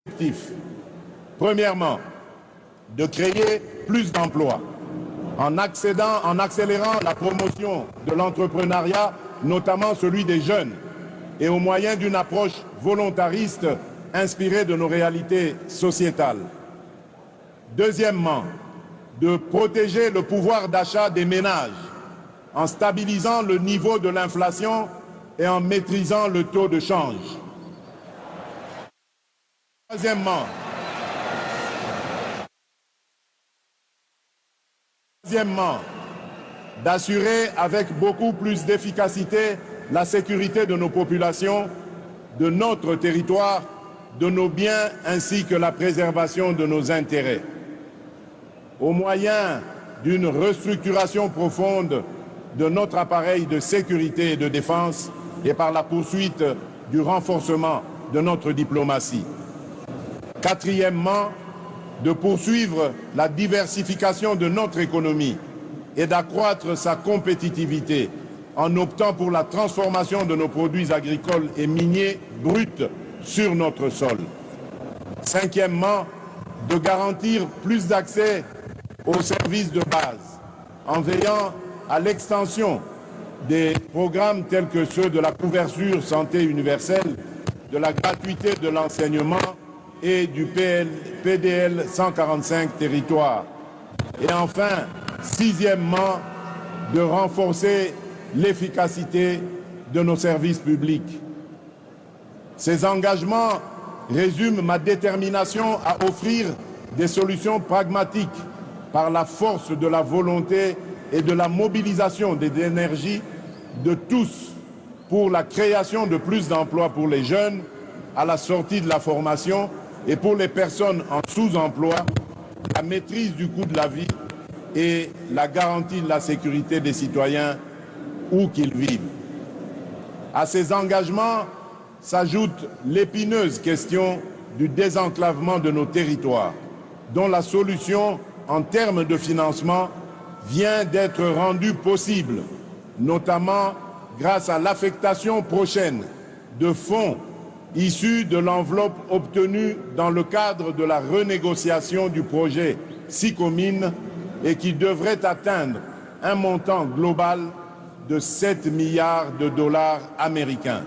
objectifs. Premièrement, de créer plus d'emplois en accélérant la promotion de l'entrepreneuriat, notamment celui des jeunes, et au moyen d'une approche volontariste inspirée de nos réalités sociétales. Deuxièmement, de protéger le pouvoir d'achat des ménages en stabilisant le niveau de l'inflation et en maîtrisant le taux de change. Troisièmement, d'assurer avec beaucoup plus d'efficacité la sécurité de nos populations, de notre territoire, de nos biens ainsi que la préservation de nos intérêts. Au moyen d'une restructuration profonde de notre appareil de sécurité et de défense et par la poursuite du renforcement de notre diplomatie. Quatrièmement, de poursuivre la diversification de notre économie et d'accroître sa compétitivité en optant pour la transformation de nos produits agricoles et miniers bruts sur notre sol. Cinquièmement, de garantir plus d'accès aux services de base en veillant à l'extension des programmes tels que ceux de la couverture santé universelle, de la gratuité de l'enseignement et du PDL 145 territoires. Et enfin, sixièmement, de renforcer l'efficacité de nos services publics. Ces engagements résument ma détermination à offrir des solutions pragmatiques par la force de la volonté et de la mobilisation des énergies de tous pour la création de plus d'emplois pour les jeunes à la sortie de la formation et pour les personnes en sous-emploi, la maîtrise du coût de la vie et la garantie de la sécurité des citoyens où qu'ils vivent. À ces engagements s'ajoute l'épineuse question du désenclavement de nos territoires, dont la solution en termes de financement vient d'être rendue possible, notamment grâce à l'affectation prochaine de fonds issus de l'enveloppe obtenue dans le cadre de la renégociation du projet SICOMINE et qui devrait atteindre un montant global de 7 milliards de dollars américains.